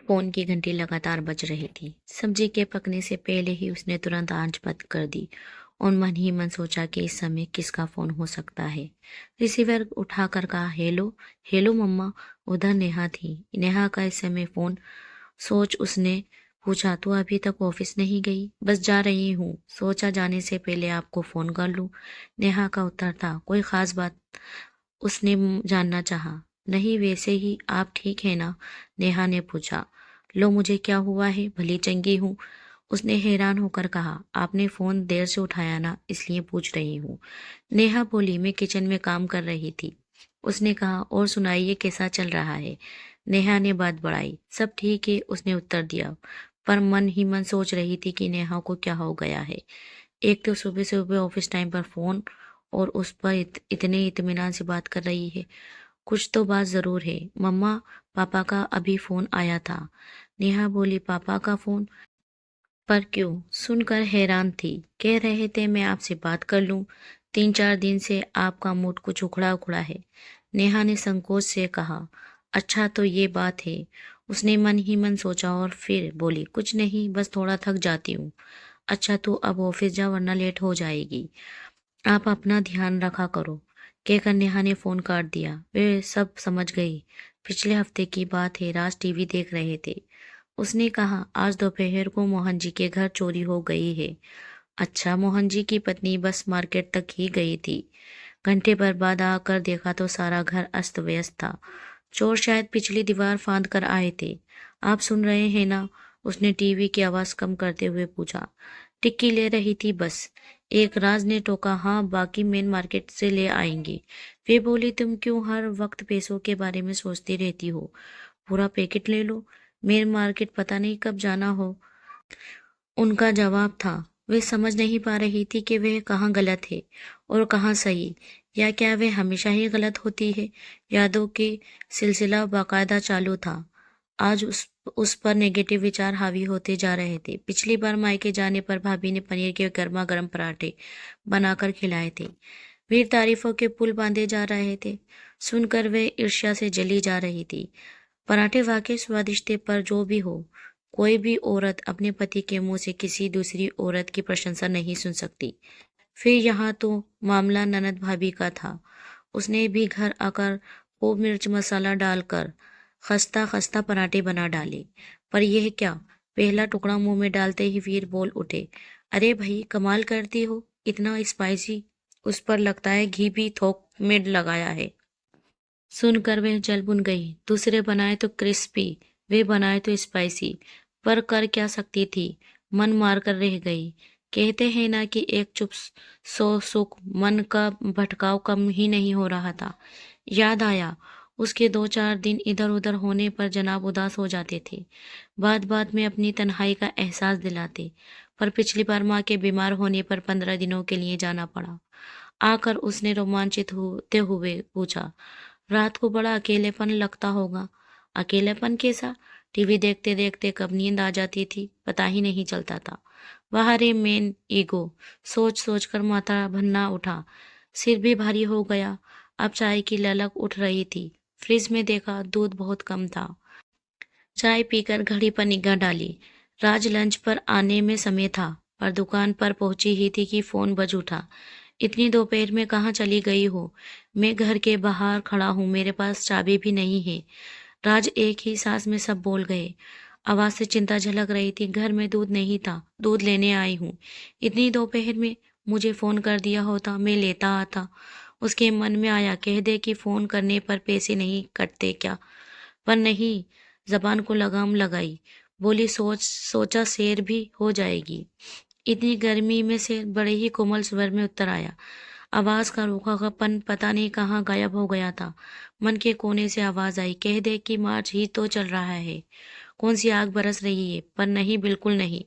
Phone की घंटी लगातार बज रही थी। सब्जी के पकने से पहले ही उसने तुरंत आंच बंद कर दी और मन ही मन सोचा कि इस समय किसका फोन हो सकता है। रिसीवर उठाकर कहा, हेलो। हेलो मम्मा। उधर नेहा थी। नेहा का इस समय फोन। सोच उसने पूछा, तू अभी तक ऑफिस नहीं गई? बस जा रही हूँ, सोचा जाने से पहले आपको फोन कर लूँ। नेहा का उत्तर था। कोई खास बात? उसने जानना चाहा। नहीं, वैसे ही। आप ठीक है ना? नेहा ने पूछा। लो, मुझे क्या हुआ है? भली चंगी हूँ। उसने हैरान होकर कहा। आपने फोन देर से उठाया ना, इसलिए पूछ रही हूँ। नेहा बोली, मैं किचन में काम कर रही थी। उसने कहा, और सुनाइए, कैसा चल रहा है? नेहा ने बात बढ़ाई। सब ठीक है, उसने उत्तर दिया, पर मन ही मन सोच रही थी कि नेहा को क्या हो गया है। एक तो सुबह सुबह ऑफिस टाइम पर फोन, और उस पर इतने इत्मीनान से बात कर रही है। कुछ तो बात जरूर है। मम्मा, पापा का अभी फोन आया था। नेहा बोली, पापा का फोन? पर क्यों? सुनकर हैरान थी। कह रहे थे मैं आपसे बात कर लूं। 3-4 दिन से आपका मूड कुछ उखड़ा उखड़ा है। नेहा ने संकोच से कहा। अच्छा, तो ये बात है। उसने मन ही मन सोचा और फिर बोली, कुछ नहीं, बस थोड़ा थक जाती हूँ। अच्छा, तो अब ऑफिस जा, वरना लेट हो जाएगी। आप अपना ध्यान रखा करो। कहकर नेहा ने फोन काट दिया। वे सब समझ गई। पिछले हफ्ते की बात है, राज टीवी देख रहे थे। उसने कहा, आज दोपहर को मोहन जी के घर चोरी हो गई है। अच्छा, मोहन जी की पत्नी बस मार्केट तक ही गई थी। घंटे भर बाद आकर देखा तो सारा घर अस्त व्यस्त था। चोर शायद पिछली दीवार फांद कर आए थे। आप सुन रहे हैं ना? उसने टीवी की आवाज कम करते हुए पूछा। टिक्की ले रही थी बस। एक राज ने टोका। हाँ, बाकी मेन मार्केट से ले आएंगे। वे बोली, तुम क्यों हर वक्त पैसों के बारे में सोचती रहती हो? पूरा पैकेट ले लो। मेन मार्केट पता नहीं कब जाना हो। उनका जवाब था। वे समझ नहीं पा रही थी कि वह कहाँ गलत है और कहाँ सही, या क्या वह हमेशा ही गलत होती है। यादों के सिलसिला बाकायदा चालू था। आज उस पर नेगेटिव विचार हावी होते जा रहे थे। पिछली बार मायके जाने पर भाभी ने पनीर के गर्मा गर्म पराठे बनाकर खिलाए थे। वीर तारीफों के पुल बांधे जा रहे थे। सुनकर वे ईर्ष्या से जली जा रही थी। पराठे वाकई स्वादिष्ट थे, पर जो भी हो, कोई भी औरत अपने पति के मुंह से किसी दूसरी औरत की प्रशंसा नहीं सुन सकती। फिर यहाँ तो मामला ननद भाभी का था। उसने भी घर आकर खूब मिर्च मसाला डालकर खस्ता खस्ता पराठे बना डाले। पर यह क्या? पहला टुकड़ा मुंह में डालते ही वीर बोल उठे, अरे भाई, कमाल करती हो, इतना स्पाइसी। उस पर लगता है घी भी थोक में लगाया है। सुनकर वह जल भुन गई। दूसरे बनाए तो क्रिस्पी, वे बनाए तो स्पाइसी। पर कर क्या सकती थी? मन मार कर रह गई। कहते हैं ना कि एक चुप सो सुख। मन का भटकाव कम ही नहीं हो रहा था। याद आया, उसके 2-4 दिन इधर उधर होने पर जनाब उदास हो जाते थे। बात बात में अपनी तन्हाई का एहसास दिलाते। पर पिछली बार माँ के बीमार होने पर 15 दिनों के लिए जाना पड़ा। आकर उसने रोमांचित होते हुए पूछा, रात को बड़ा अकेलेपन लगता होगा? अकेलेपन कैसा? टीवी देखते देखते कब नींद आ जाती थी, पता ही नहीं चलता था। वह रे मेन ईगो। सोच सोच कर माथा भन्ना उठा। सिर भी भारी हो गया। अब चाय की ललक उठ रही थी। फ्रिज में देखा, दूध बहुत कम था। चाय पीकर घड़ी पर निगाह डाली। राज लंच पर आने में समय था, पर दुकान पर पहुंची ही थी कि फोन बज उठा। इतनी दोपहर में कहाँ चली गई हो? मैं घर के बाहर खड़ा हूँ, मेरे पास चाबी भी नहीं है। राज एक ही सांस में सब बोल गए। आवाज से चिंता झलक रही थी। घर में दूध नहीं था, दूध लेने आई हूँ। इतनी दोपहर में मुझे फोन कर दिया होता, मैं लेता आता। उसके मन में आया, कह दे कि फोन करने पर पैसे नहीं कटते क्या। पर नहीं, जबान को लगाम लगाई। बोली, सोचा शेर भी हो जाएगी। इतनी गर्मी में से बड़े ही कोमल स्वर में उत्तर आया। आवाज का रूखापन पता नहीं कहाँ गायब हो गया था। मन के कोने से आवाज आई, कह दे कि मार्च ही तो चल रहा है, कौन सी आग बरस रही है। पर नहीं, बिल्कुल नहीं।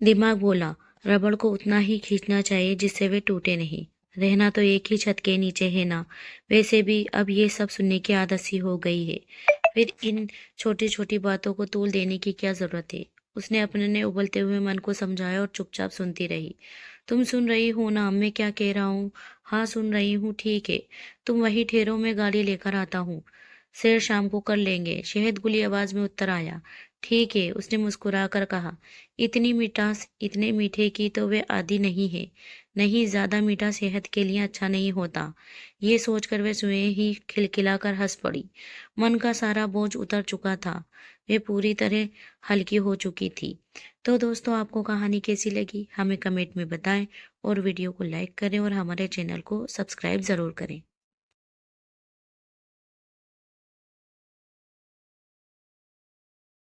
दिमाग बोला, रबड़ को उतना ही खींचना चाहिए जिससे वे टूटे नहीं। रहना तो एक ही छत के नीचे है ना। वैसे भी अब ये सब सुनने की आदत सी हो गई है। फिर इन छोटी छोटी बातों को तूल देने की क्या जरूरत है? उसने अपने ने उबलते हुए मन को समझाया और चुपचाप सुनती रही। तुम सुन रही हो ना मैं क्या कह रहा हूँ? हाँ, सुन रही हूँ। ठीक है, तुम वही ठहरो, मैं गाड़ी लेकर आता हूँ। शेर शाम को कर लेंगे, शहद-गुली आवाज में उत्तर आया। ठीक है, उसने मुस्कुराकर कहा। इतनी मिठास, इतने मीठे की तो वे आदी नहीं है। नहीं, ज्यादा मीठा सेहत के लिए अच्छा नहीं होता। ये सोचकर वे स्वयं ही खिलखिलाकर हंस पड़ी। मन का सारा बोझ उतर चुका था। वे पूरी तरह हल्की हो चुकी थी। तो दोस्तों, आपको कहानी कैसी लगी हमें कमेंट में बताएं और वीडियो को लाइक करें और हमारे चैनल को सब्सक्राइब ज़रूर करें।